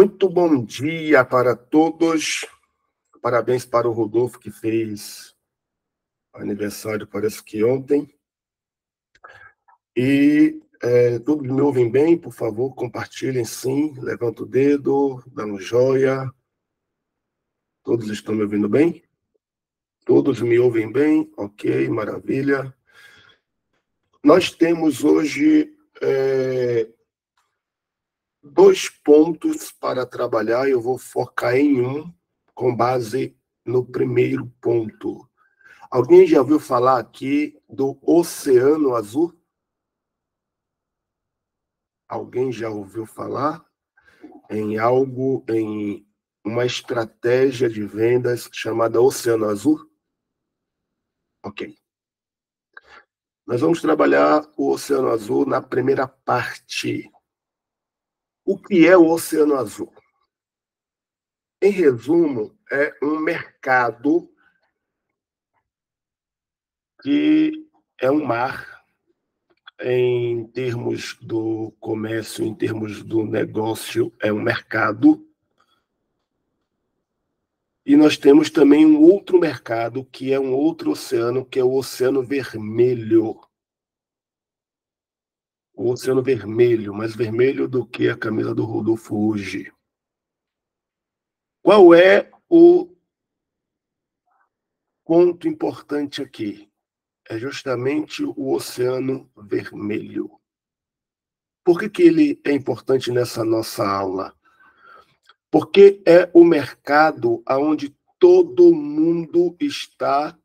Muito bom dia para todos. Parabéns para o Rodolfo, que fez aniversário, parece que ontem. E todos me ouvem bem? Por favor, compartilhem sim. Levanta o dedo, dá um joia. Todos estão me ouvindo bem? Todos me ouvem bem? Ok, maravilha. Nós temos hoje 2 pontos para trabalhar. Eu vou focar em um, com base no primeiro ponto. Alguém já ouviu falar aqui do Oceano Azul? Alguém já ouviu falar em uma estratégia de vendas chamada Oceano Azul? Ok. Nós vamos trabalhar o Oceano Azul na primeira parte. O que é o Oceano Azul? Em resumo, é um mercado que é um mar em termos do comércio, em termos do negócio, é um mercado. E nós temos também um outro mercado, que é um outro oceano, que é o Oceano Vermelho. O Oceano Vermelho, mais vermelho do que a camisa do Rodolfo hoje. Qual é o ponto importante aqui? É justamente o Oceano Vermelho. Por que ele é importante nessa nossa aula? Porque é o mercado onde todo mundo está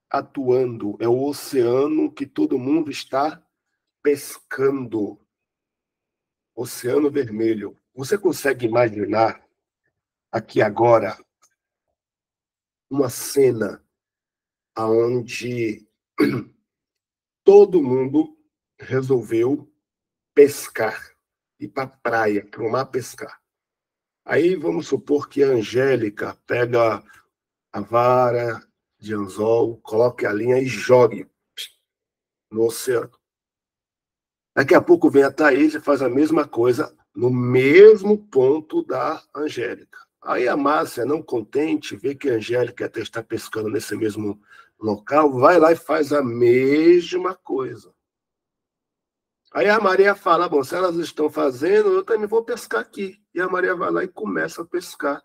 atuando. É o oceano que todo mundo está pescando. Oceano Vermelho. Você consegue imaginar aqui agora uma cena onde todo mundo resolveu pescar, ir para a praia, para o mar pescar. Aí vamos supor que a Angélica pega a vara de anzol, coloque a linha e jogue no oceano. Daqui a pouco vem a Thaís e faz a mesma coisa no mesmo ponto da Angélica. Aí a Márcia, não contente, vê que a Angélica até está pescando nesse mesmo local, vai lá e faz a mesma coisa. Aí a Maria fala, bom, se elas estão fazendo, eu também vou pescar aqui. E a Maria vai lá e começa a pescar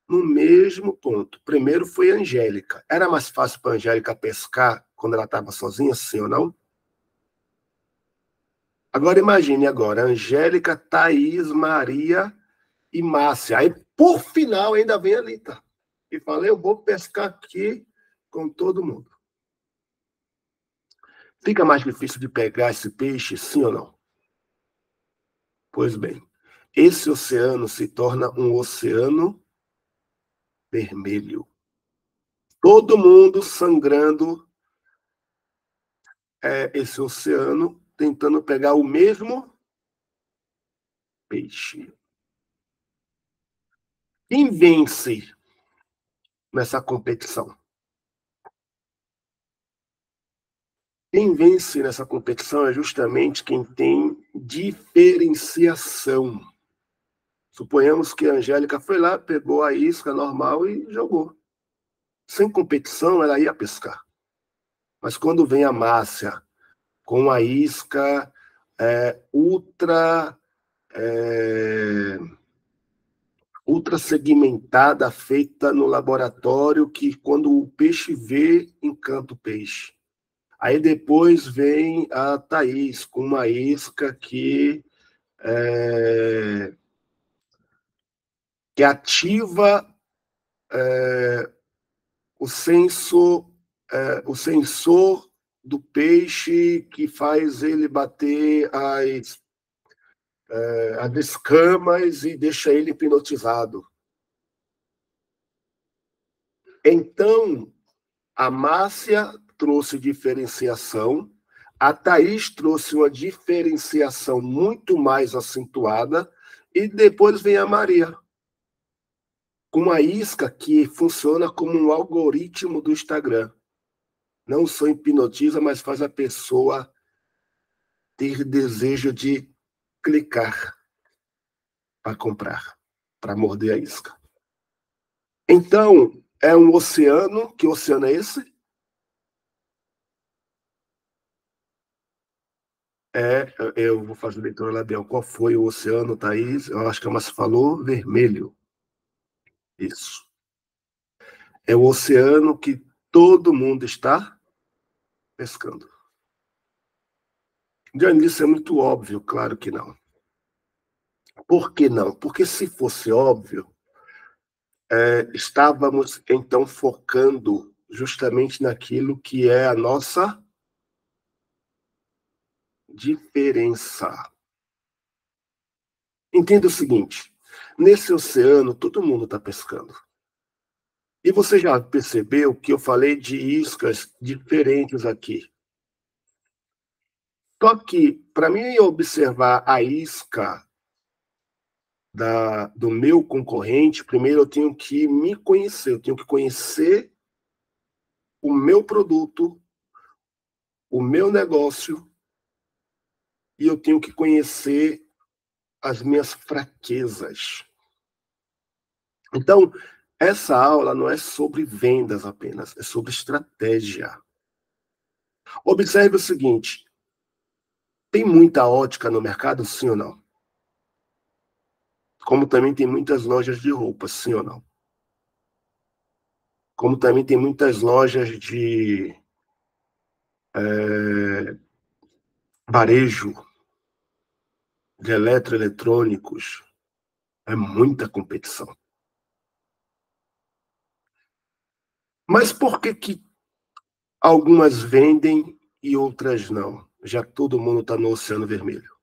no mesmo ponto. Primeiro foi a Angélica. Era mais fácil para a Angélica pescar quando ela estava sozinha, sim ou não? Agora imagine agora, Angélica, Thaís, Maria e Márcia. Aí, por final, ainda vem a Lita. E fala, eu vou pescar aqui com todo mundo. Fica mais difícil de pegar esse peixe, sim ou não? Pois bem, esse oceano se torna um oceano vermelho. Todo mundo sangrando esse oceano, tentando pegar o mesmo peixe. Quem vence nessa competição? Quem vence nessa competição é justamente quem tem diferenciação. Suponhamos que a Angélica foi lá, pegou a isca normal e jogou. Sem competição, ela ia pescar. Mas quando vem a Márcia com a isca ultra segmentada, feita no laboratório, que quando o peixe vê, encanta o peixe. Aí depois vem a Thaís com uma isca que ativa o sensor do peixe, que faz ele bater as escamas e deixa ele hipnotizado. Então, a Márcia trouxe diferenciação, a Thaís trouxe uma diferenciação muito mais acentuada, e depois vem a Maria, com uma isca que funciona como um algoritmo do Instagram. Não só hipnotiza, mas faz a pessoa ter desejo de clicar. para comprar, para morder a isca. Então, é um oceano. Que oceano é esse? Eu vou fazer leitura labial. Qual foi o oceano, Thaís? Eu acho que a Márcia falou vermelho. Isso. É o oceano que todo mundo está pescando. Diane, isso é muito óbvio, claro que não. Por que não? Porque se fosse óbvio, estávamos então focando justamente naquilo que é a nossa diferença. Entenda o seguinte: nesse oceano, todo mundo está pescando. E você já percebeu que eu falei de iscas diferentes aqui. Só que, para mim observar a isca do meu concorrente, primeiro eu tenho que me conhecer, eu tenho que conhecer o meu produto, o meu negócio, e eu tenho que conhecer as minhas fraquezas. Então, essa aula não é sobre vendas apenas, é sobre estratégia. Observe o seguinte: tem muita ótica no mercado, sim ou não? Como também tem muitas lojas de roupas, sim ou não? Como também tem muitas lojas de varejo, de eletroeletrônicos. É muita competição. Mas por que algumas vendem e outras não? Já que todo mundo está no Oceano Vermelho.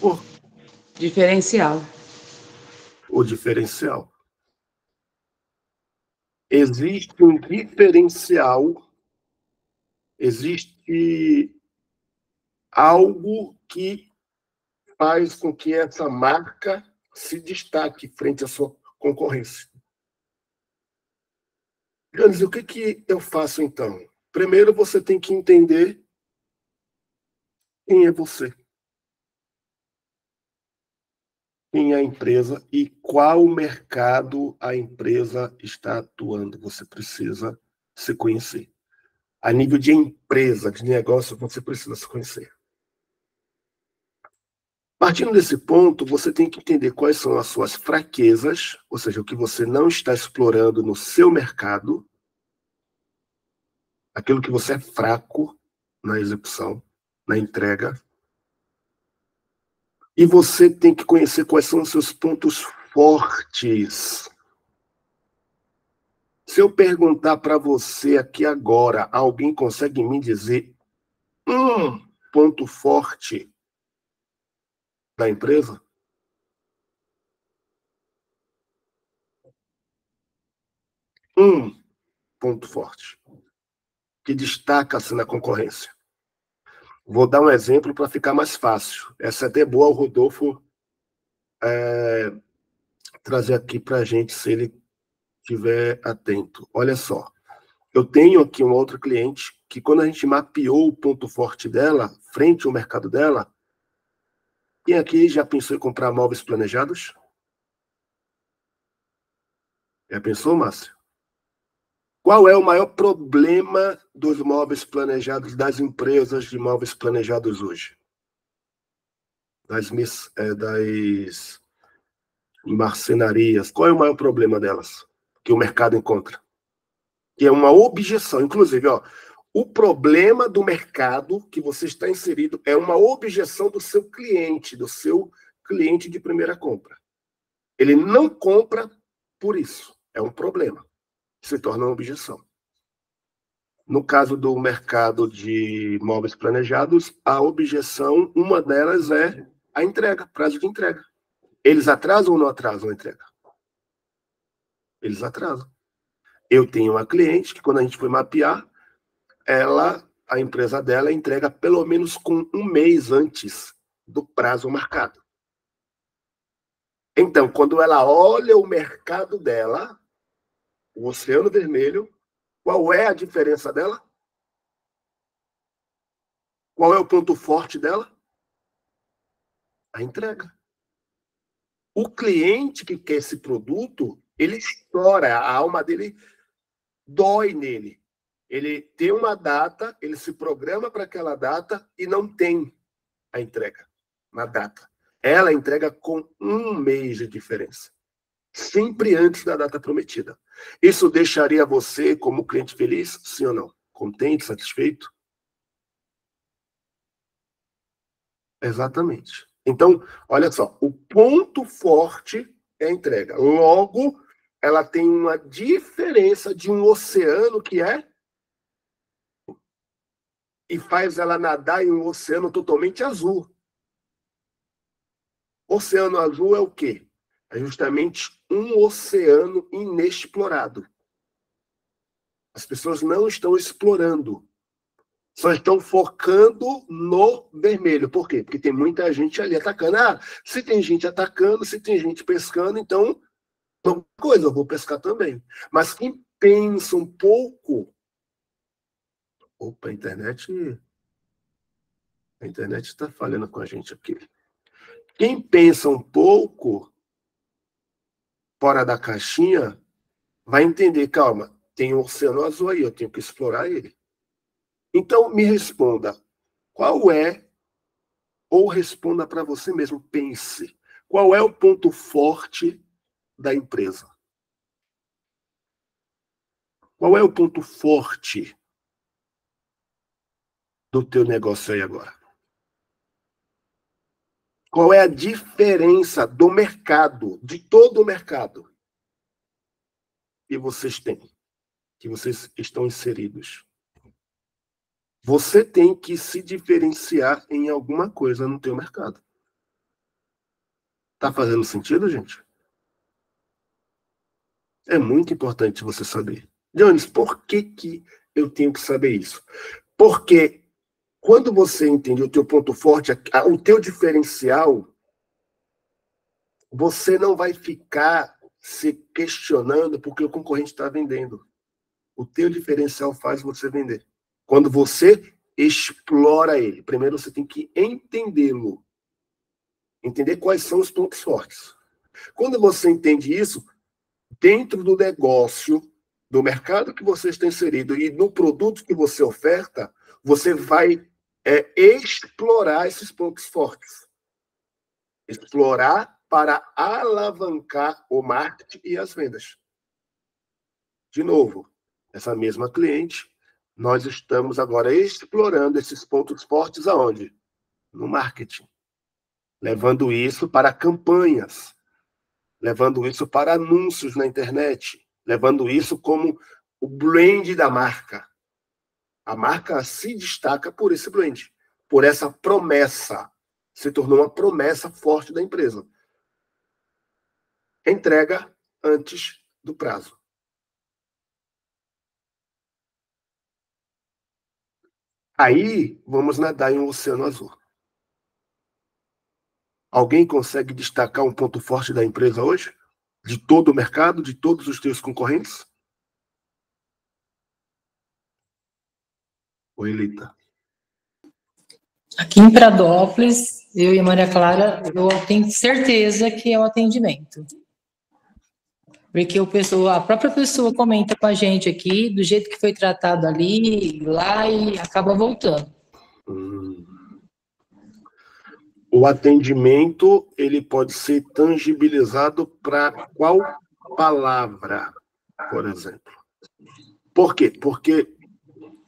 Por Diferencial. o diferencial. Existe um diferencial, existe algo que faz com que essa marca se destaque frente à sua concorrência. Jones, o que eu faço então? Primeiro você tem que entender quem é você, quem é a empresa e qual mercado a empresa está atuando. Você precisa se conhecer. A nível de empresa, de negócio, você precisa se conhecer. Partindo desse ponto, você tem que entender quais são as suas fraquezas, ou seja, o que você não está explorando no seu mercado, aquilo que você é fraco na execução, na entrega. E você tem que conhecer quais são os seus pontos fortes. Se eu perguntar para você aqui agora, alguém consegue me dizer um ponto forte da empresa? Um ponto forte que destaca-se na concorrência. Vou dar um exemplo para ficar mais fácil. Essa é até boa o Rodolfo trazer aqui para a gente, se ele estiver atento. Olha só, eu tenho aqui uma outra cliente que, quando a gente mapeou o ponto forte dela, frente ao mercado dela, quem aqui já pensou em comprar móveis planejados? Já pensou, Márcio? Qual é o maior problema dos móveis planejados, das empresas de móveis planejados hoje? Das marcenarias. Qual é o maior problema delas? Que o mercado encontra? Que é uma objeção. Inclusive, o problema do mercado que você está inserido é uma objeção do seu cliente de primeira compra. Ele não compra por isso. É um problema. Se torna uma objeção. No caso do mercado de móveis planejados, a objeção, uma delas é a entrega, prazo de entrega. Eles atrasam ou não atrasam a entrega? Eles atrasam. Eu tenho uma cliente que, quando a gente foi mapear, a empresa dela entrega pelo menos com um mês antes do prazo marcado. Então, quando ela olha o mercado dela, o Oceano Vermelho, qual é a diferença dela? Qual é o ponto forte dela? A entrega. O cliente que quer esse produto, ele chora, a alma dele dói nele. Ele tem uma data, ele se programa para aquela data e não tem a entrega na data. Ela entrega com 1 mês de diferença. Sempre antes da data prometida. Isso deixaria você como cliente feliz? Sim ou não? Contente, satisfeito? Exatamente. Então, olha só, o ponto forte é a entrega. Logo, ela tem uma diferença de um oceano que é e faz ela nadar em um oceano totalmente azul. Oceano azul é o quê? É justamente um oceano inexplorado. As pessoas não estão explorando. Só estão focando no vermelho. Por quê? Porque tem muita gente ali atacando. Ah, se tem gente atacando, se tem gente pescando, então, uma coisa, eu vou pescar também. Mas quem pensa um pouco... Opa, a internet está falhando com a gente aqui. Quem pensa um pouco fora da caixinha vai entender, calma, tem um oceano azul aí, eu tenho que explorar ele. Então, me responda, qual é, ou responda para você mesmo, pense, qual é o ponto forte da empresa? Qual é o ponto forte do teu negócio aí agora? Qual é a diferença do mercado, de todo o mercado que vocês têm, que vocês estão inseridos? Você tem que se diferenciar em alguma coisa no teu mercado. Tá fazendo sentido, gente? É muito importante você saber. Jones, por que eu tenho que saber isso? Porque quando você entende o teu ponto forte, o teu diferencial, você não vai ficar se questionando porque o concorrente está vendendo. O teu diferencial faz você vender. Quando você explora ele, primeiro você tem que entendê-lo. Entender quais são os pontos fortes. Quando você entende isso, dentro do negócio, do mercado que você está inserido e do produto que você oferta, você vai explorar esses pontos fortes. Explorar para alavancar o marketing e as vendas. De novo, essa mesma cliente, nós estamos agora explorando esses pontos fortes aonde? No marketing. Levando isso para campanhas. Levando isso para anúncios na internet. Levando isso como o brand da marca. A marca se destaca por esse brand, por essa promessa. Se tornou uma promessa forte da empresa. Entrega antes do prazo. Aí, vamos nadar em um oceano azul. Alguém consegue destacar um ponto forte da empresa hoje? De todo o mercado, de todos os teus concorrentes? Oi, Elita. Aqui em Pradópolis, eu e a Maria Clara, eu tenho certeza que é o atendimento. Porque a própria pessoa comenta com a gente aqui, do jeito que foi tratado ali, lá, e acaba voltando. O atendimento, ele pode ser tangibilizado para qual palavra, por exemplo? Por quê? Porque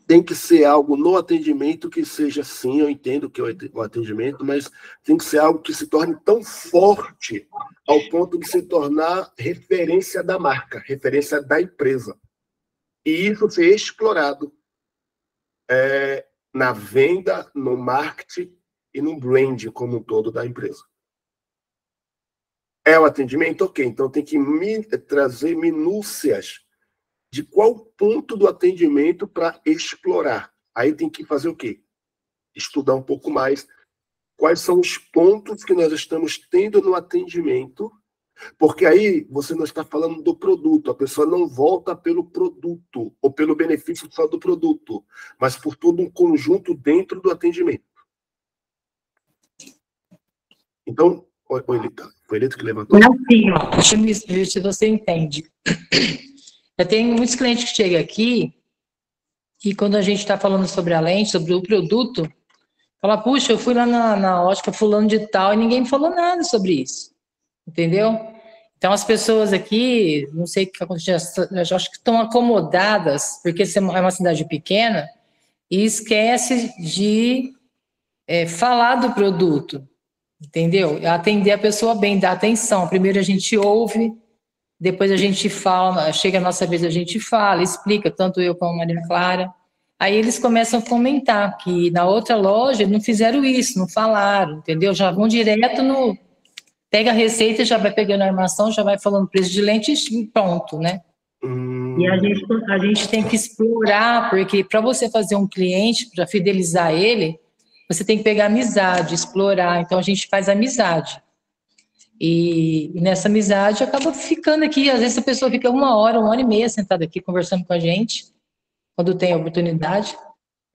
tem que ser algo no atendimento que seja, sim, eu entendo que é o atendimento, mas tem que ser algo que se torne tão forte ao ponto de se tornar referência da marca, referência da empresa. E isso ser explorado na venda, no marketing e no brand como um todo da empresa. É o atendimento? Ok, então tem que trazer minúcias de qual ponto do atendimento para explorar. Aí tem que fazer o quê? Estudar um pouco mais quais são os pontos que nós estamos tendo no atendimento, porque aí você não está falando do produto, a pessoa não volta pelo produto ou pelo benefício só do produto, mas por todo um conjunto dentro do atendimento. Então, o Elita, foi Elita que levantou? Não, sim, ó, deixa eu ver se você entende. Eu tenho muitos clientes que chegam aqui e quando a gente está falando sobre a lente, sobre o produto, fala, puxa, eu fui lá na ótica fulano de tal e ninguém me falou nada sobre isso. Entendeu? Então, as pessoas aqui, não sei o que acontece, eu acho que estão acomodadas, porque é uma cidade pequena, e esquece de falar do produto, entendeu? Atender a pessoa bem, dar atenção. Primeiro a gente ouve, depois a gente fala, chega a nossa vez, a gente fala, explica, tanto eu como a Maria Clara. Aí eles começam a comentar que na outra loja não fizeram isso, não falaram, entendeu? Já vão direto no... Pega a receita, já vai pegando a armação, já vai falando preço de lente e pronto, né? E a gente tem que explorar, porque para você fazer um cliente, para fidelizar ele, você tem que pegar amizade, explorar. Então a gente faz amizade. E nessa amizade acaba ficando aqui. Às vezes a pessoa fica 1 hora, 1 hora e meia sentada aqui conversando com a gente, quando tem a oportunidade.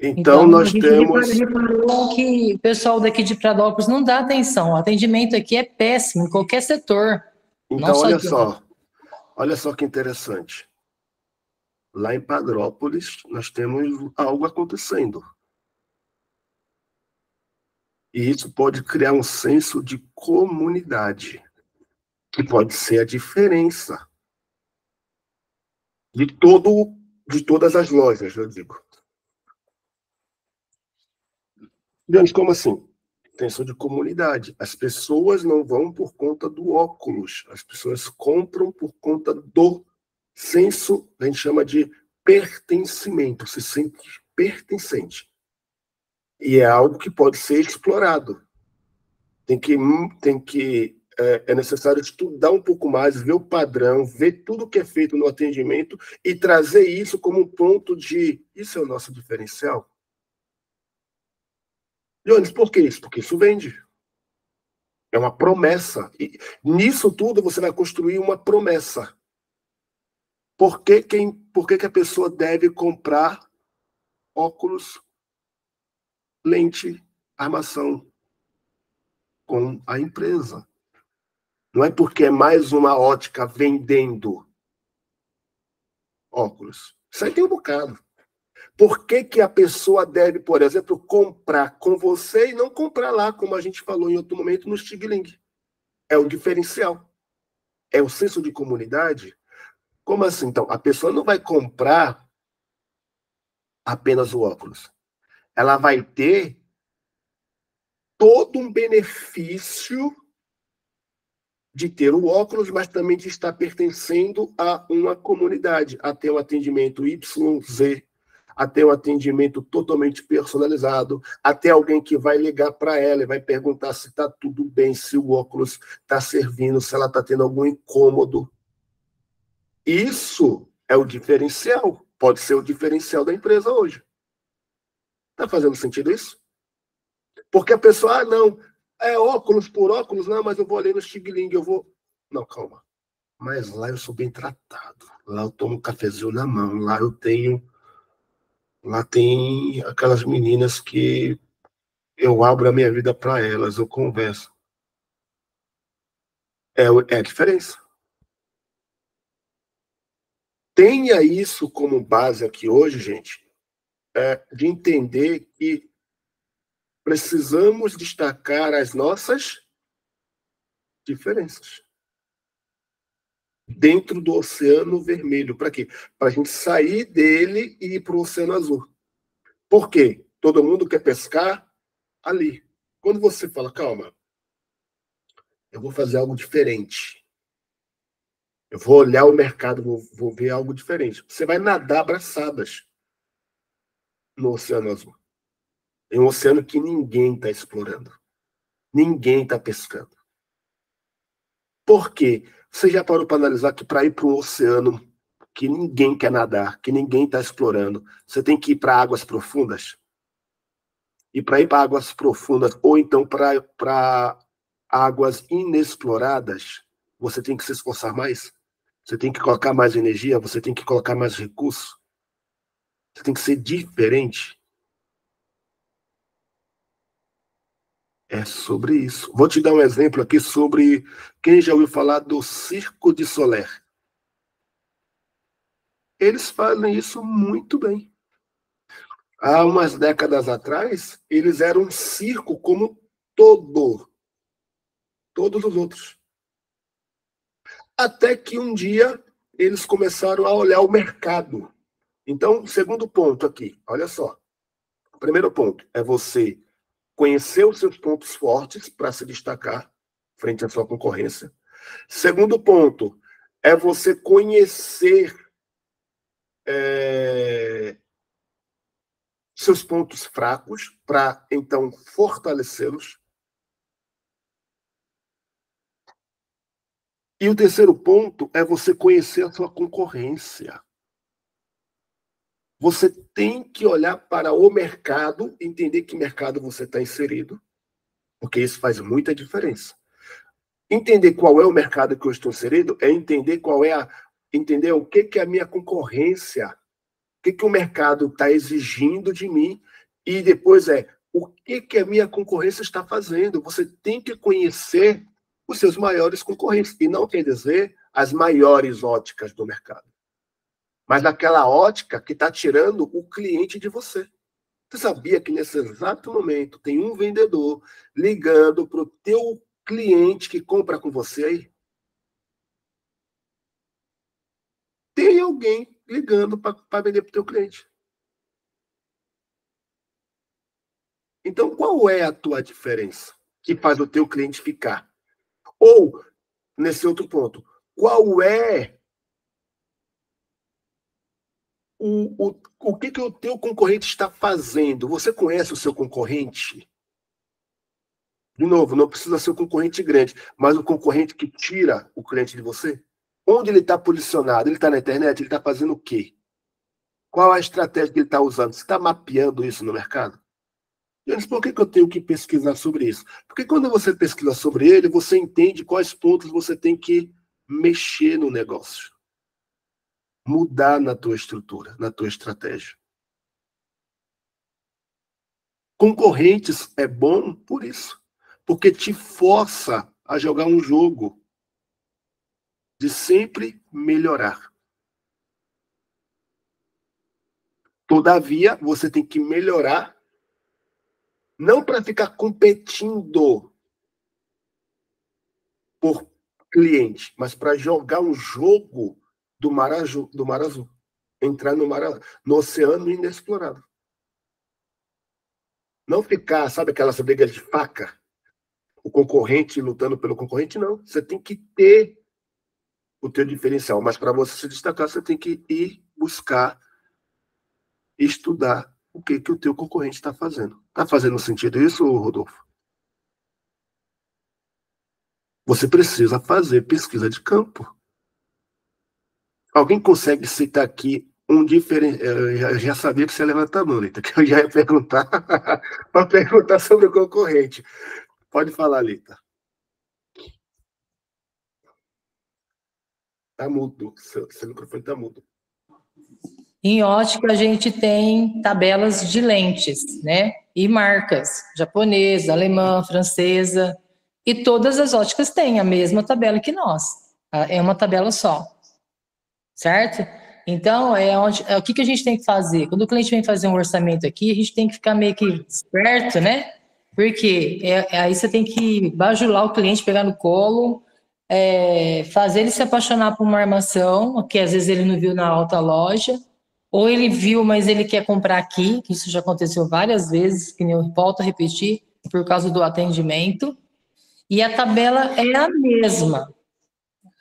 Então, nós a gente temos... reparou que o pessoal daqui de Pradópolis não dá atenção. O atendimento aqui é péssimo em qualquer setor. Então, olha só que interessante. Lá em Padrópolis, nós temos algo acontecendo. E isso pode criar um senso de comunidade, que pode ser a diferença de todas as lojas, eu digo. Digamos, como assim? Senso de comunidade. As pessoas não vão por conta do óculos, as pessoas compram por conta do senso, a gente chama de pertencimento, se sente pertencente. E é algo que pode ser explorado. É necessário estudar um pouco mais, ver o padrão, ver tudo que é feito no atendimento e trazer isso como um ponto de... Isso é o nosso diferencial. Jones, por que isso? Porque isso vende. É uma promessa. E nisso tudo você vai construir uma promessa. Por que a pessoa deve comprar óculos, lente, armação com a empresa? Não é porque é mais uma ótica vendendo óculos. Isso aí tem um bocado. Por que a pessoa deve, por exemplo, comprar com você e não comprar lá, como a gente falou em outro momento, no Stigling? É o diferencial. É o senso de comunidade. Como assim? Então, a pessoa não vai comprar apenas o óculos. Ela vai ter todo um benefício de ter o óculos, mas também de estar pertencendo a uma comunidade, a ter um atendimento YZ, a ter um atendimento totalmente personalizado, a ter alguém que vai ligar para ela e vai perguntar se está tudo bem, se o óculos está servindo, se ela está tendo algum incômodo. Isso é o diferencial, pode ser o diferencial da empresa hoje. Está fazendo sentido isso? Porque a pessoa, não, é óculos por óculos, não, mas eu vou ali no Stigling, eu vou... Não, calma. Mas lá eu sou bem tratado. Lá eu tomo um cafezinho na mão. Lá tem aquelas meninas que eu abro a minha vida para elas, eu converso. É a diferença. Tenha isso como base aqui hoje, gente, de entender que precisamos destacar as nossas diferenças dentro do Oceano Vermelho. Para quê? Para a gente sair dele e ir para o Oceano Azul. Por quê? Todo mundo quer pescar ali. Quando você fala, calma, eu vou fazer algo diferente. Eu vou olhar o mercado, vou ver algo diferente. Você vai nadar abraçadas no Oceano Azul. É um oceano que ninguém está explorando. Ninguém está pescando. Por quê? Você já parou para analisar que para ir para um oceano que ninguém quer nadar, que ninguém está explorando, você tem que ir para águas profundas? E para ir para águas profundas, ou então para águas inexploradas, você tem que se esforçar mais? Você tem que colocar mais energia? Você tem que colocar mais recursos? Você tem que ser diferente? É sobre isso. Vou te dar um exemplo aqui sobre quem já ouviu falar do Circo de Soler. Eles fazem isso muito bem. Há umas décadas atrás, eles eram um circo como todos os outros. Até que um dia eles começaram a olhar o mercado. Então, segundo ponto aqui, olha só. O primeiro ponto é você conhecer os seus pontos fortes para se destacar frente à sua concorrência. Segundo ponto é você conhecer seus pontos fracos para, então, fortalecê-los. E o terceiro ponto é você conhecer a sua concorrência. Você tem que olhar para o mercado, entender que mercado você está inserido, porque isso faz muita diferença. Entender qual é o mercado que eu estou inserido é entender entender o que é a minha concorrência, o que o mercado está exigindo de mim, e depois o que a minha concorrência está fazendo. Você tem que conhecer os seus maiores concorrentes, e não quer dizer as maiores óticas do mercado, mas aquela ótica que está tirando o cliente de você. Você sabia que nesse exato momento tem um vendedor ligando para o teu cliente que compra com você aí? Tem alguém ligando para vender para o teu cliente. Então, qual é a tua diferença que faz o teu cliente ficar? Ou, nesse outro ponto, qual é o que o teu concorrente está fazendo? Você conhece o seu concorrente? De novo, não precisa ser um concorrente grande, mas um concorrente que tira o cliente de você? Onde ele está posicionado? Ele está na internet? Ele está fazendo o quê? Qual a estratégia que ele está usando? Você está mapeando isso no mercado? Eles, por que eu tenho que pesquisar sobre isso? Porque quando você pesquisa sobre ele, você entende quais pontos você tem que mexer no negócio. Mudar na tua estrutura, na tua estratégia. Concorrentes é bom por isso. Porque te força a jogar um jogo de sempre melhorar. Todavia, você tem que melhorar, não para ficar competindo por cliente, mas para jogar um jogo do mar azul. Entrar no oceano inexplorado. Não ficar, sabe aquelas brigas de faca? O concorrente lutando pelo concorrente, não. Você tem que ter o teu diferencial, mas para você se destacar, você tem que ir buscar, estudar o que o teu concorrente está fazendo. Está fazendo sentido isso, Rodolfo? Você precisa fazer pesquisa de campo. Alguém consegue citar aqui um diferente? Eu já sabia que você ia levantar a mão, Lita, que eu já ia perguntar para perguntar sobre o concorrente. Pode falar, Lita. Está mudo. Seu microfone está mudo. Em ótica, a gente tem tabelas de lentes, né? E marcas, japonesa, alemã, francesa. E todas as óticas têm a mesma tabela que nós. É uma tabela só. Certo? Então, o que a gente tem que fazer? Quando o cliente vem fazer um orçamento aqui, a gente tem que ficar meio que esperto, né? Porque aí você tem que bajular o cliente, pegar no colo, fazer ele se apaixonar por uma armação, que às vezes ele não viu na alta loja, ou ele viu, mas ele quer comprar aqui, que isso já aconteceu várias vezes, que eu volto a repetir, por causa do atendimento, e a tabela é a mesma.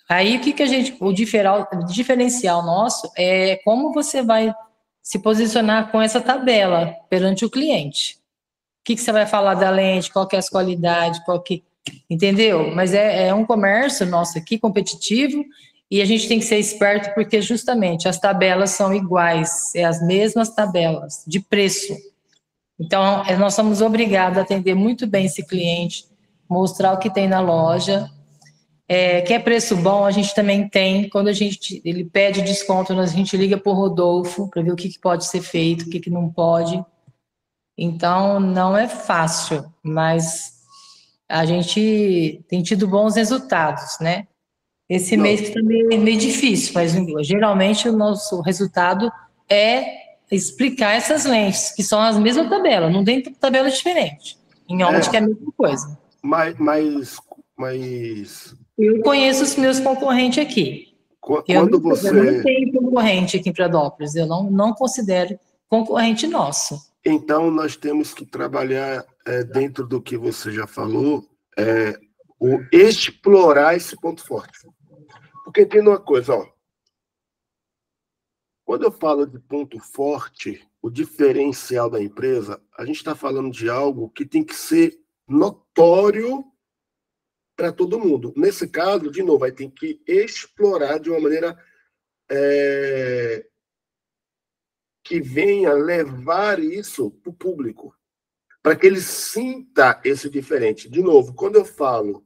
Aí o diferencial nosso é como você vai se posicionar com essa tabela perante o cliente. O que você vai falar da lente, qual que é as qualidades, entendeu? Mas é um comércio nosso aqui competitivo e a gente tem que ser esperto porque justamente as tabelas são iguais, as mesmas tabelas de preço. Então, nós somos obrigados a atender muito bem esse cliente, mostrar o que tem na loja. Quer preço bom, a gente também tem. Quando ele pede desconto, a gente liga para o Rodolfo para ver o que pode ser feito, o que não pode. Então, não é fácil, mas a gente tem tido bons resultados, né? Esse Não. mês que está meio difícil, mas geralmente o nosso resultado é explicar essas lentes, que são as mesmas tabelas, não tem tabela diferente. Em ótica é a mesma coisa. Mas Eu conheço os meus concorrentes aqui. Eu não tenho concorrente aqui em Pradópolis, eu não considero concorrente nosso. Então, nós temos que trabalhar dentro do que você já falou, o explorar esse ponto forte. Porque entenda uma coisa, ó. Quando eu falo de ponto forte, o diferencial da empresa, a gente está falando de algo que tem que ser notório para todo mundo. Nesse caso, de novo, vai ter que explorar de uma maneira que venha levar isso para o público, para que ele sinta esse diferente. De novo, quando eu falo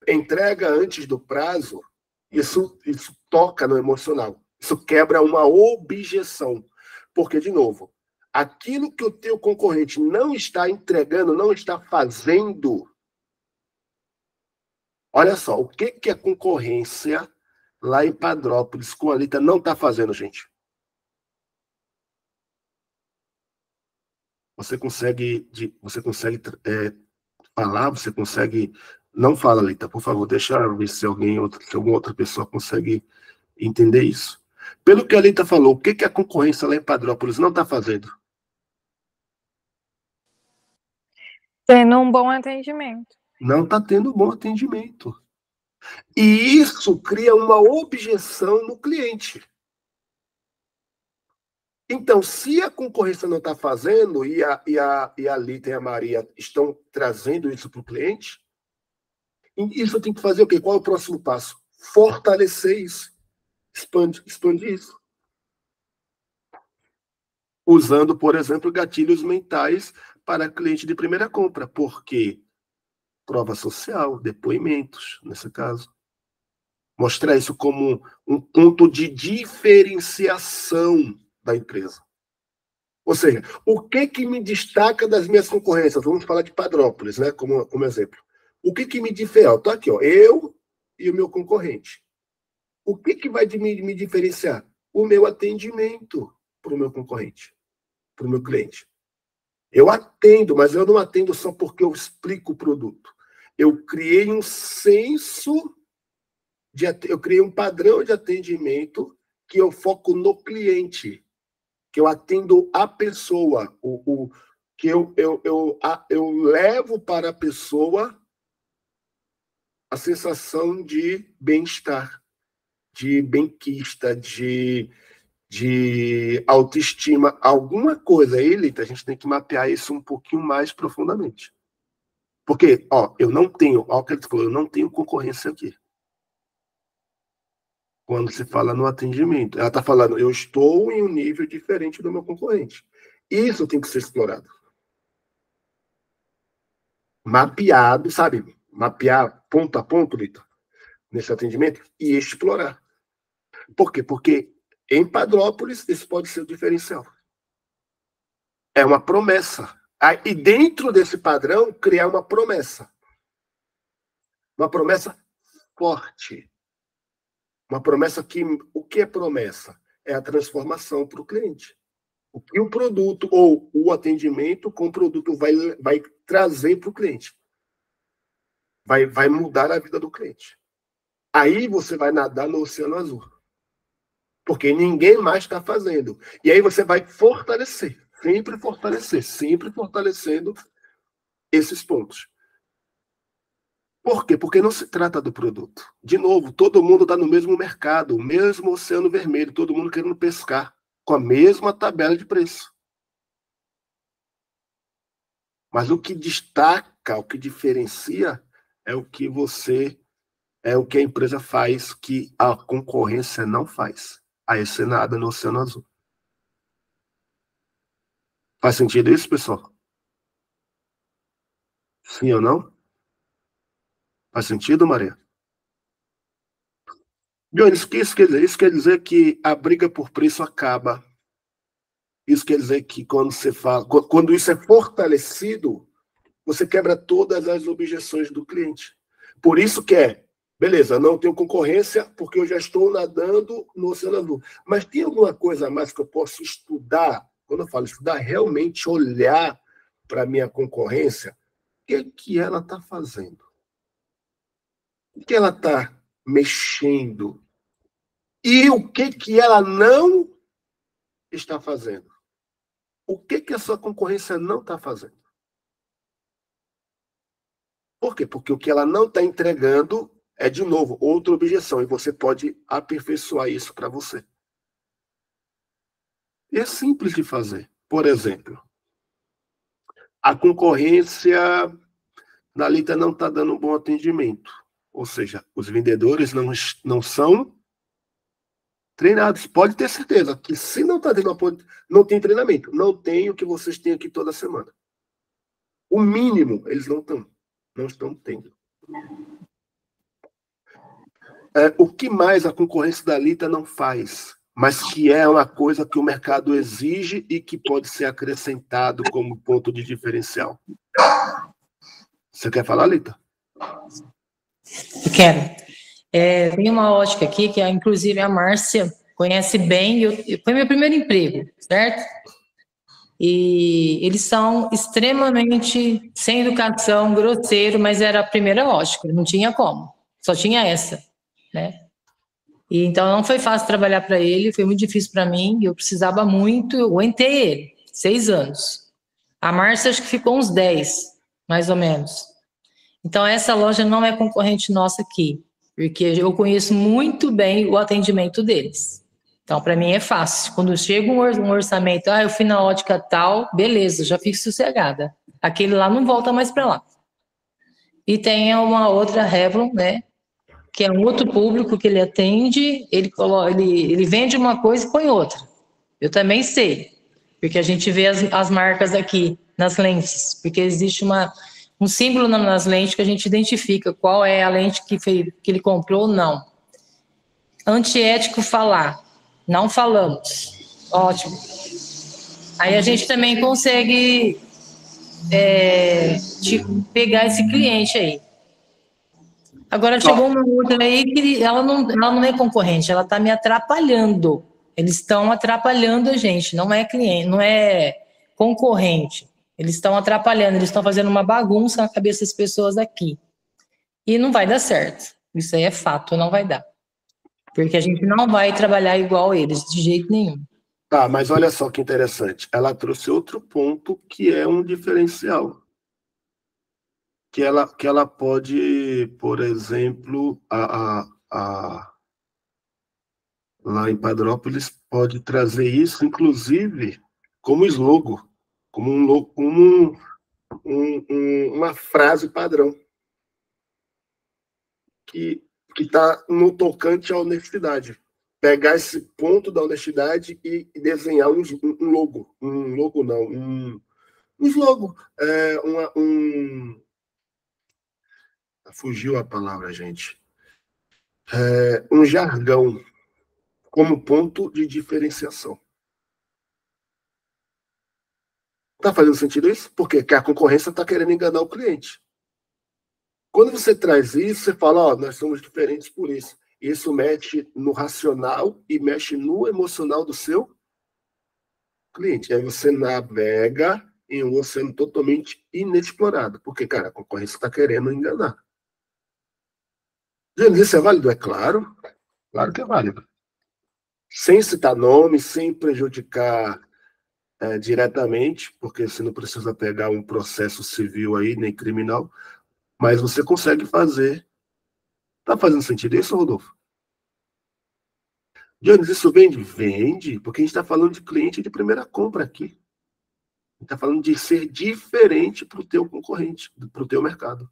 entrega antes do prazo, isso toca no emocional. Isso quebra uma objeção. Porque, de novo, aquilo que o teu concorrente não está entregando, não está fazendo. Olha só, o que a concorrência lá em Padrópolis com a Alita não está fazendo, gente? Você consegue falar, você consegue. Não fala, Alita, por favor, deixa eu ver se alguma outra pessoa consegue entender isso. Pelo que a Alita falou, o que a concorrência lá em Padrópolis não está fazendo? Tendo um bom atendimento. Não está tendo um bom atendimento. E isso cria uma objeção no cliente. Então, se a concorrência não está fazendo e a Lita e a Maria estão trazendo isso para o cliente, isso tem que fazer o quê? Qual é o próximo passo? Fortalecer isso. Expandir isso. Usando, por exemplo, gatilhos mentais para cliente de primeira compra. Por quê? Prova social, depoimentos, nesse caso. Mostrar isso como um ponto de diferenciação da empresa. Ou seja, o que me destaca das minhas concorrências? Vamos falar de Padrópolis, né, como exemplo. O que me diferencia? Estou aqui, ó, eu e o meu concorrente. O que vai me diferenciar? O meu atendimento para o meu concorrente, para o meu cliente. Eu atendo, mas eu não atendo só porque eu explico o produto. Eu criei um senso, eu criei um padrão de atendimento que eu foco no cliente, que eu atendo a pessoa, que eu levo para a pessoa a sensação de bem-estar, de benquista, de autoestima, alguma coisa. A gente tem que mapear isso um pouquinho mais profundamente. Porque, ó, eu não tenho, ó, o que ele falou, eu não tenho concorrência aqui. Quando se fala no atendimento, ela está falando, eu estou em um nível diferente do meu concorrente. Isso tem que ser explorado. Mapeado, sabe? Mapear ponto a ponto, Lito, nesse atendimento, e explorar. Por quê? Porque em Padrópolis, isso pode ser o diferencial. É uma promessa. E dentro desse padrão, criar uma promessa. Uma promessa forte. Uma promessa que... O que é promessa? É a transformação para o cliente. O que o produto ou o atendimento com o produto vai trazer para o cliente. Vai mudar a vida do cliente. Aí você vai nadar no Oceano Azul. Porque ninguém mais está fazendo. E aí você vai fortalecer. Sempre fortalecendo esses pontos. Por quê? Porque não se trata do produto. De novo, todo mundo está no mesmo mercado, o mesmo oceano vermelho, todo mundo querendo pescar, com a mesma tabela de preço. Mas o que destaca, o que diferencia, é o que a empresa faz que a concorrência não faz. Aí você nada no Oceano Azul. Faz sentido isso, pessoal? Sim ou não? Faz sentido, Maria? Jones, o que isso quer dizer? Isso quer dizer que a briga por preço acaba. Isso quer dizer que quando isso é fortalecido, você quebra todas as objeções do cliente. Por isso que beleza, não tenho concorrência porque eu já estou nadando no oceano azul. Mas tem alguma coisa a mais que eu posso estudar? Quando eu falo estudar, realmente olhar para a minha concorrência, o que ela está fazendo? O que ela está mexendo? E o que ela não está fazendo? O que a sua concorrência não está fazendo? Por quê? Porque o que ela não está entregando é, de novo, outra objeção. E você pode aperfeiçoar isso para você. E é simples de fazer. Por exemplo, a concorrência na Lita não está dando um bom atendimento. Ou seja, os vendedores não são treinados. Pode ter certeza que se não está tendo não tem treinamento. Não tem o que vocês têm aqui toda semana. O mínimo, eles não estão tendo. O que mais a concorrência da Lita não faz, mas que é uma coisa que o mercado exige e que pode ser acrescentado como ponto de diferencial? Você quer falar, Lita? Eu quero. Tem uma ótica aqui que, inclusive, a Márcia conhece bem. Foi meu primeiro emprego, certo? E eles são extremamente sem educação, grosseiro, mas era a primeira ótica, não tinha como. Só tinha essa, né? E então não foi fácil trabalhar para ele, foi muito difícil para mim, eu precisava muito, eu aguentei ele, 6 anos. A Márcia acho que ficou uns 10, mais ou menos. Então essa loja não é concorrente nossa aqui, porque eu conheço muito bem o atendimento deles. Então para mim é fácil. Quando chega um orçamento, eu fui na ótica tal, beleza, já fico sossegada. Aquele lá não volta mais para lá. E tem uma outra Revlon, né? Que é um outro público que ele atende, ele vende uma coisa e põe outra. Eu também sei, porque a gente vê as marcas aqui nas lentes, porque existe um símbolo nas lentes que a gente identifica qual é a lente que ele comprou ou não. Antiético falar, não falamos. Ótimo. Aí a gente também consegue pegar esse cliente aí. Agora chegou uma outra aí que ela não é concorrente, ela está me atrapalhando. Eles estão atrapalhando a gente, não é cliente, não é concorrente. Eles estão atrapalhando, eles estão fazendo uma bagunça na cabeça das pessoas aqui. E não vai dar certo. Isso aí é fato, não vai dar. Porque a gente não vai trabalhar igual eles, de jeito nenhum. Tá, mas olha só que interessante. Ela trouxe outro ponto que é um diferencial. Que ela pode, por exemplo, lá em Padrópolis, pode trazer isso, inclusive, como slogan, como uma frase padrão, que está no tocante à honestidade. Pegar esse ponto da honestidade e desenhar um logo. Um logo não, um slogan. Fugiu a palavra, gente. Um jargão como ponto de diferenciação. Está fazendo sentido isso? Porque a concorrência está querendo enganar o cliente. Quando você traz isso, você fala, nós somos diferentes por isso. Isso mexe no racional e mexe no emocional do seu cliente. Aí você navega em um oceano totalmente inexplorado. Porque, cara, a concorrência está querendo enganar. Gente, isso é válido? É claro. Claro que é válido. Sem citar nome, sem prejudicar diretamente, porque você não precisa pegar um processo civil aí, nem criminal, mas você consegue fazer. Tá fazendo sentido isso, Rodolfo? Jones, isso vende? Vende, porque a gente está falando de cliente de primeira compra aqui. A gente está falando de ser diferente para o teu concorrente, para o teu mercado.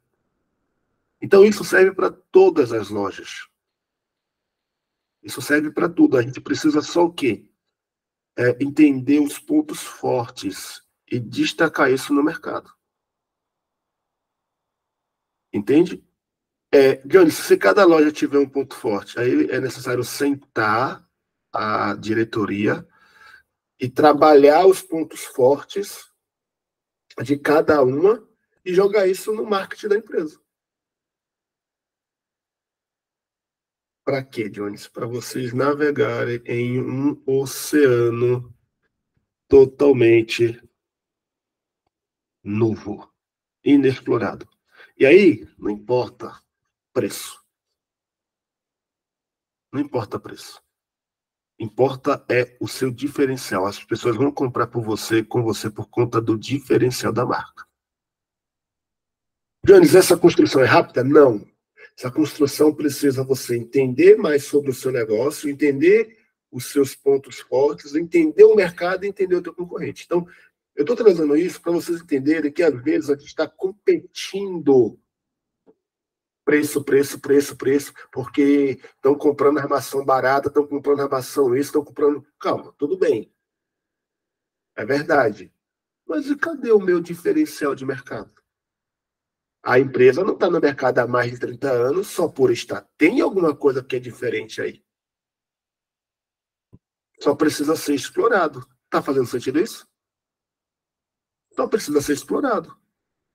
Então, isso serve para todas as lojas. Isso serve para tudo. A gente precisa só o quê? Entender os pontos fortes e destacar isso no mercado. Entende? Johnny, se cada loja tiver um ponto forte, aí é necessário sentar a diretoria e trabalhar os pontos fortes de cada uma e jogar isso no marketing da empresa. Para quê, Jones? Para vocês navegarem em um oceano totalmente novo, inexplorado. E aí, não importa preço. Não importa preço. Importa é o seu diferencial. As pessoas vão comprar com você por conta do diferencial da marca. Jones, essa construção é rápida? Não. Essa construção precisa você entender mais sobre o seu negócio, entender os seus pontos fortes, entender o mercado e entender o teu concorrente. Então, eu estou trazendo isso para vocês entenderem que, às vezes, a gente está competindo preço, porque estão comprando armação barata, estão comprando armação isso, estão comprando... Calma, tudo bem. É verdade. Mas e cadê o meu diferencial de mercado? A empresa não está no mercado há mais de 30 anos só por estar. Tem alguma coisa que é diferente aí. Só precisa ser explorado. Está fazendo sentido isso? Só precisa ser explorado.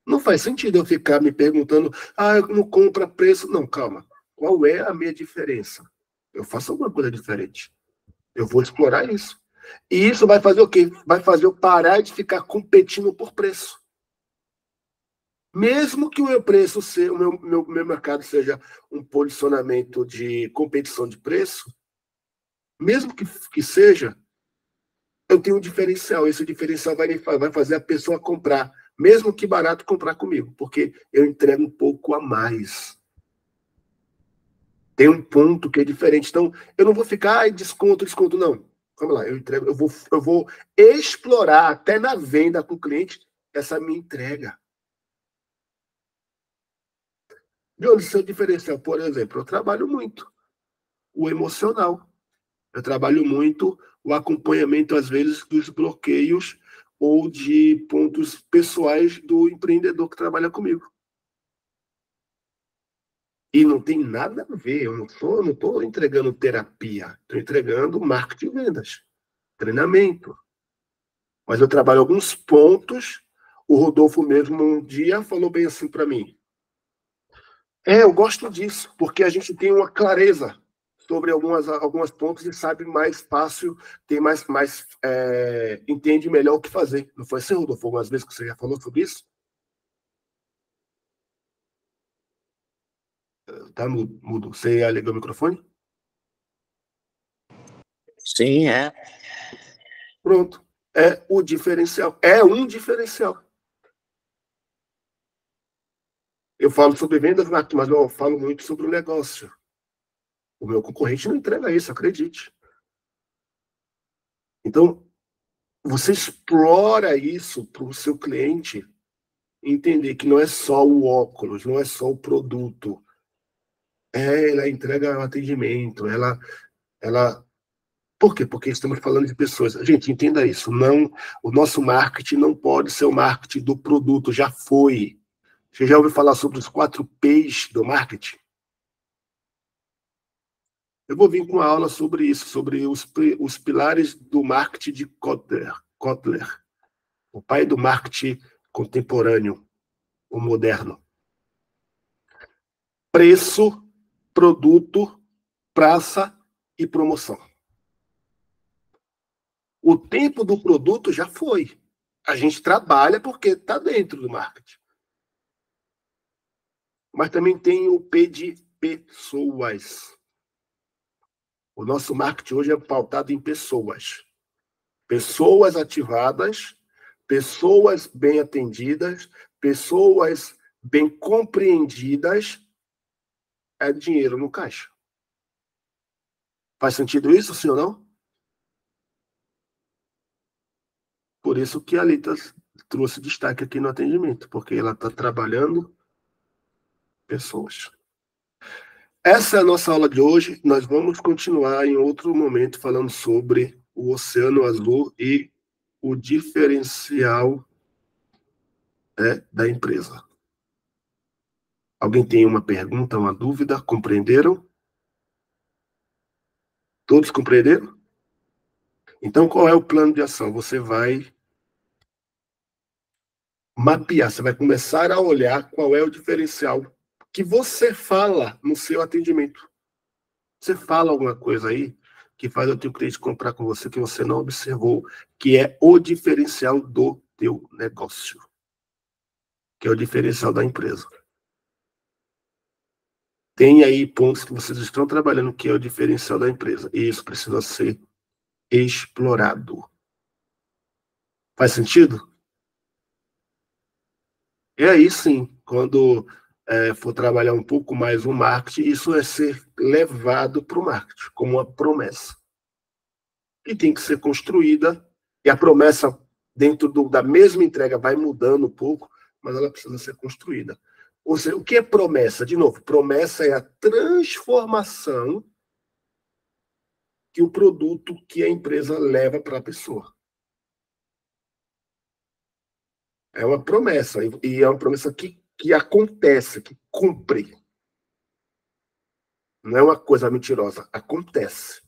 Não faz sentido eu ficar me perguntando, eu não compro a preço. Não, calma. Qual é a minha diferença? Eu faço alguma coisa diferente. Eu vou explorar isso. E isso vai fazer o quê? Vai fazer eu parar de ficar competindo por preço. Mesmo que o meu preço seja, meu mercado seja um posicionamento de competição de preço, mesmo que seja, eu tenho um diferencial. Esse diferencial vai fazer a pessoa comprar, mesmo que barato, comprar comigo, porque eu entrego um pouco a mais. Tem um ponto que é diferente. Então, eu não vou ficar, desconto, não. Vamos lá, eu vou explorar até na venda com o cliente essa minha entrega. De onde seu diferencial? Por exemplo, eu trabalho muito o emocional. Eu trabalho muito o acompanhamento, às vezes, dos bloqueios ou de pontos pessoais do empreendedor que trabalha comigo. E não tem nada a ver, eu não estou entregando terapia, estou entregando marketing e vendas, treinamento. Mas eu trabalho alguns pontos. O Rodolfo mesmo um dia falou bem assim para mim. Eu gosto disso, porque a gente tem uma clareza sobre algumas pontos e sabe mais fácil, entende melhor o que fazer. Não foi assim, Rodolfo, algumas vezes que você já falou sobre isso? Tá mudo. Você ligou o microfone? Sim, é. Pronto. É o diferencial. É um diferencial. Eu falo sobre vendas, mas eu falo muito sobre o negócio. O meu concorrente não entrega isso, acredite. Então, você explora isso para o seu cliente entender que não é só o óculos, não é só o produto. Ela entrega o atendimento, ela... Por quê? Porque estamos falando de pessoas. Gente, entenda isso. Não, o nosso marketing não pode ser o marketing do produto, já foi. Você já ouviu falar sobre os 4 P's do marketing? Eu vou vir com uma aula sobre isso, sobre os pilares do marketing de Kotler, o pai do marketing contemporâneo, o moderno. Preço, produto, praça e promoção. O tempo do produto já foi. A gente trabalha porque está dentro do marketing. Mas também tem o P de pessoas. O nosso marketing hoje é pautado em pessoas. Pessoas ativadas, pessoas bem atendidas, pessoas bem compreendidas, é dinheiro no caixa. Faz sentido isso, sim ou não? Por isso que a Alita trouxe destaque aqui no atendimento, porque ela está trabalhando pessoas. Essa é a nossa aula de hoje. Nós vamos continuar em outro momento falando sobre o Oceano Azul e o diferencial da empresa. Alguém tem uma pergunta, uma dúvida? Compreenderam? Todos compreenderam? Então, qual é o plano de ação? Você vai mapear, você vai começar a olhar qual é o diferencial que você fala no seu atendimento. Você fala alguma coisa aí que faz o teu cliente comprar com você que você não observou, que é o diferencial do teu negócio, que é o diferencial da empresa. Tem aí pontos que vocês estão trabalhando que é o diferencial da empresa, e isso precisa ser explorado. Faz sentido? E aí sim, quando for trabalhar um pouco mais o marketing, isso é ser levado para o marketing, como uma promessa. E tem que ser construída, e a promessa dentro da mesma entrega vai mudando um pouco, mas ela precisa ser construída. Ou seja, o que é promessa? De novo, promessa é a transformação que o produto que a empresa leva para a pessoa. É uma promessa, e é uma promessa que acontece, que cumpre. Não é uma coisa mentirosa, acontece.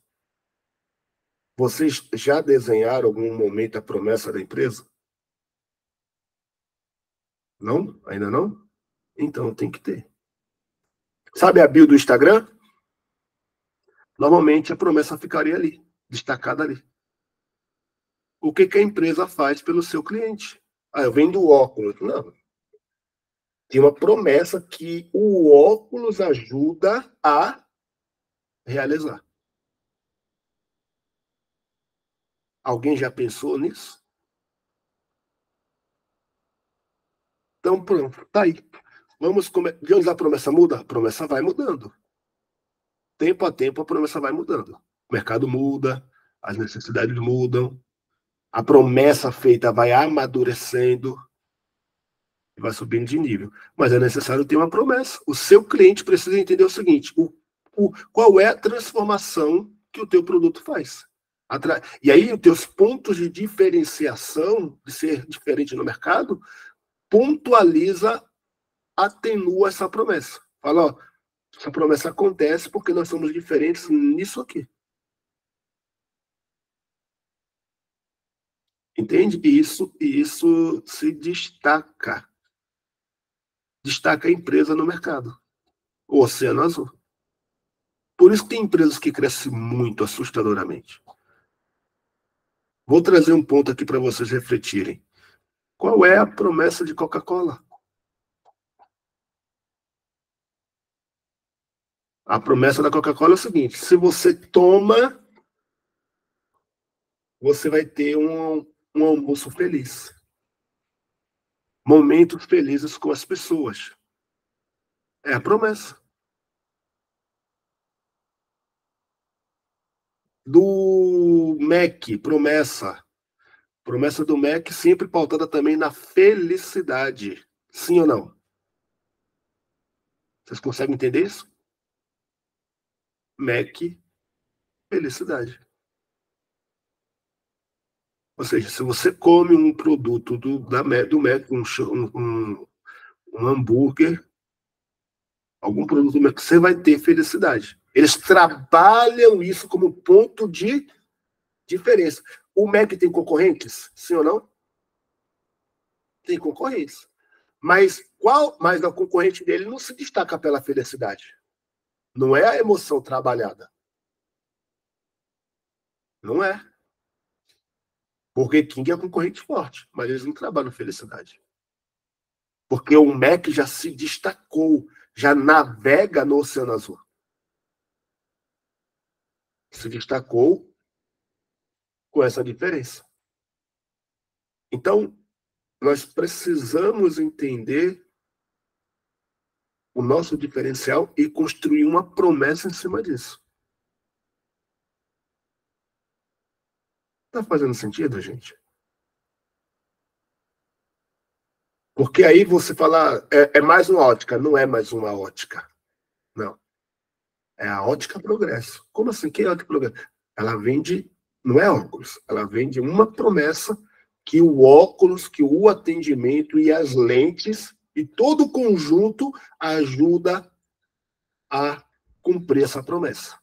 Vocês já desenharam algum momento a promessa da empresa? Não? Ainda não? Então tem que ter. Sabe a bio do Instagram? Normalmente a promessa ficaria ali, destacada ali. O que a empresa faz pelo seu cliente? Ah, eu vendo óculos. Não. Tem uma promessa que o óculos ajuda a realizar. Alguém já pensou nisso? Então, pronto, tá aí. Vamos de onde a promessa muda? A promessa vai mudando. Tempo a tempo, a promessa vai mudando. O mercado muda, as necessidades mudam, a promessa feita vai amadurecendo e vai subindo de nível. Mas é necessário ter uma promessa. O seu cliente precisa entender o seguinte: qual é a transformação que o teu produto faz. E aí, os teus pontos de diferenciação, de ser diferente no mercado, pontualiza, atenua essa promessa. Fala, ó, essa promessa acontece porque nós somos diferentes nisso aqui. Entende? E isso se destaca. Destaca a empresa no mercado. O Oceano Azul. Por isso que tem empresas que crescem muito, assustadoramente. Vou trazer um ponto aqui para vocês refletirem. Qual é a promessa de Coca-Cola? A promessa da Coca-Cola é o seguinte: se você toma, você vai ter um almoço feliz. Momentos felizes com as pessoas. É a promessa. Do MEC, promessa. Promessa do MEC sempre pautada também na felicidade. Sim ou não? Vocês conseguem entender isso? MEC, felicidade. Ou seja, se você come um produto do MEC, um hambúrguer, algum produto do MEC, você vai ter felicidade. Eles trabalham isso como ponto de diferença. O MEC tem concorrentes? Sim ou não? Tem concorrentes. Mas a concorrente dele não se destaca pela felicidade. Não é a emoção trabalhada. Não é. Burger King é concorrente forte, mas eles não trabalham felicidade. Porque o Mac já se destacou, já navega no Oceano Azul. Se destacou com essa diferença. Então, nós precisamos entender o nosso diferencial e construir uma promessa em cima disso. Tá fazendo sentido, gente? Porque aí você fala, é mais uma ótica. Não é mais uma ótica. Não. É a ótica progresso. Como assim? Que é a ótica progresso? Ela vende, não é óculos, ela vende uma promessa que o óculos, que o atendimento e as lentes e todo o conjunto ajuda a cumprir essa promessa.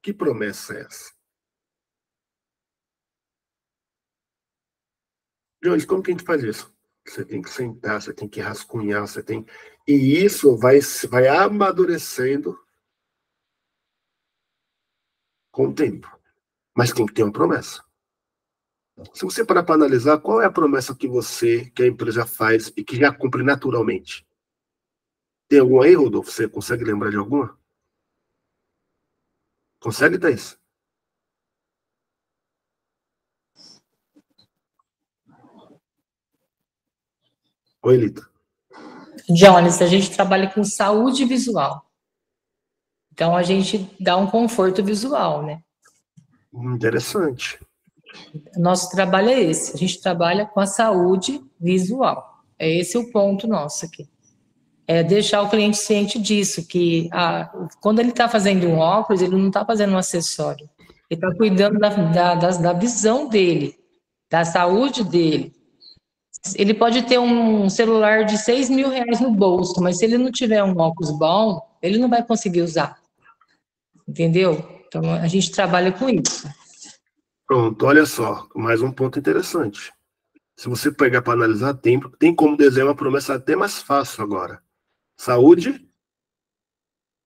Que promessa é essa? Jones, como que a gente faz isso? Você tem que sentar, você tem que rascunhar, você tem... E isso vai amadurecendo com o tempo. Mas tem que ter uma promessa. Se você parar para analisar, qual é a promessa que a empresa faz e que já cumpre naturalmente? Tem alguma aí, Rodolfo? Você consegue lembrar de alguma? Consegue, Thaís? Oi, Lita. Jones, a gente trabalha com saúde visual. Então, a gente dá um conforto visual, né? Interessante. Nosso trabalho é esse. A gente trabalha com a saúde visual. É esse o ponto nosso aqui. É deixar o cliente ciente disso, que quando ele está fazendo um óculos, ele não está fazendo um acessório. Ele está cuidando da visão dele, da saúde dele. Ele pode ter um celular de 6 mil reais no bolso, mas se ele não tiver um óculos bom, ele não vai conseguir usar. Entendeu? Então, a gente trabalha com isso. Pronto, olha só, mais um ponto interessante. Se você pegar para analisar, tem como desenhar uma promessa até mais fácil agora. Saúde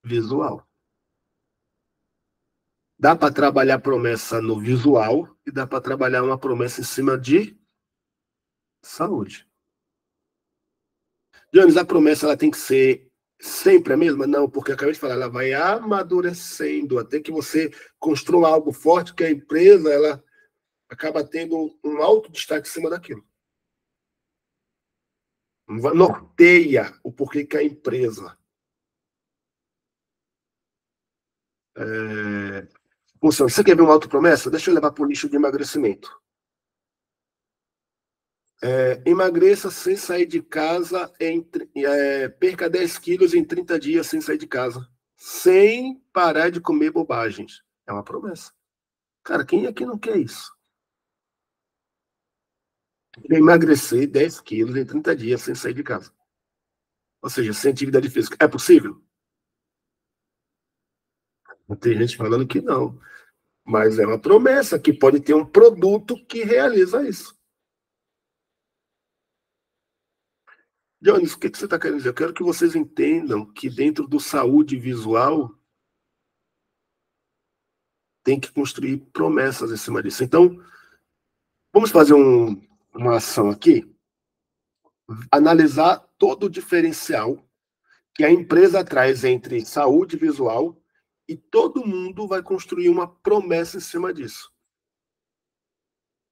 visual. Dá para trabalhar promessa no visual e dá para trabalhar uma promessa em cima de saúde. Jones, a promessa ela tem que ser sempre a mesma? Não, porque eu acabei de falar, ela vai amadurecendo até que você construa algo forte que a empresa ela acaba tendo um alto destaque em cima daquilo. Norteia o porquê que a empresa funciona. Você quer ver uma autopromessa? Deixa eu levar para o nicho de emagrecimento. Emagreça sem sair de casa, perca 10 quilos em 30 dias sem sair de casa, sem parar de comer bobagens. É uma promessa. Cara, quem aqui não quer isso? Emagrecer 10 quilos em 30 dias sem sair de casa. Ou seja, sem atividade física. É possível? Tem gente falando que não. Mas é uma promessa que pode ter um produto que realiza isso. Jones, o que você está querendo dizer? Eu quero que vocês entendam que dentro do saúde visual tem que construir promessas em cima disso. Então, vamos fazer uma ação aqui, analisar todo o diferencial que a empresa traz entre saúde visual e todo mundo vai construir uma promessa em cima disso.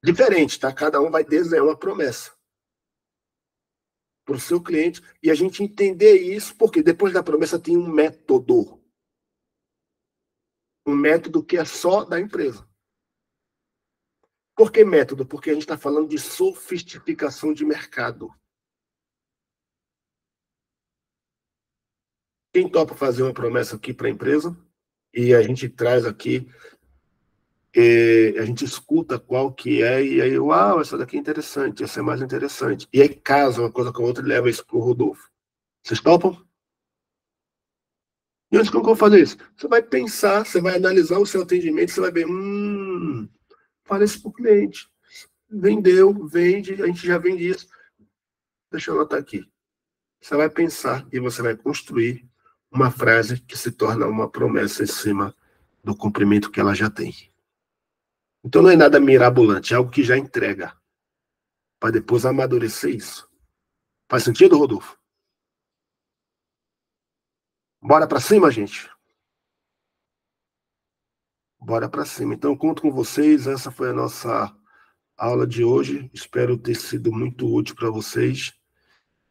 Diferente, tá? Cada um vai desenhar uma promessa para o seu cliente e a gente entender isso, porque depois da promessa tem um método. Um método que é só da empresa. Por que método? Porque a gente está falando de sofisticação de mercado. Quem topa fazer uma promessa aqui para a empresa? E a gente traz aqui, a gente escuta qual que é, e aí, uau, essa daqui é interessante, essa é mais interessante. E aí casa uma coisa com a outra e leva isso para o Rodolfo. Vocês topam? E antes, como que eu vou fazer isso? Você vai pensar, você vai analisar o seu atendimento, você vai ver, fala isso para o cliente. Vendeu, vende, a gente já vende isso. Deixa eu anotar aqui. Você vai pensar e você vai construir uma frase que se torna uma promessa em cima do cumprimento que ela já tem. Então não é nada mirabolante, é algo que já entrega, para depois amadurecer isso. Faz sentido, Rodolfo? Bora para cima, gente? Bora para cima. Então, conto com vocês. Essa foi a nossa aula de hoje. Espero ter sido muito útil para vocês.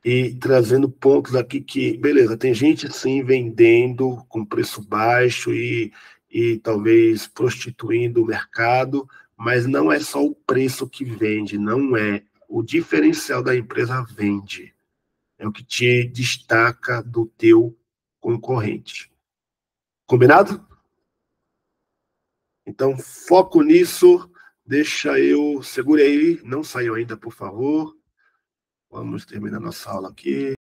E trazendo pontos aqui que, beleza, tem gente sim vendendo com preço baixo e talvez prostituindo o mercado, mas não é só o preço que vende, não é. O diferencial da empresa vende. É o que te destaca do teu concorrente. Combinado? Então, foco nisso. Deixa eu... Segure aí. Não saiu ainda, por favor. Vamos terminar nossa aula aqui.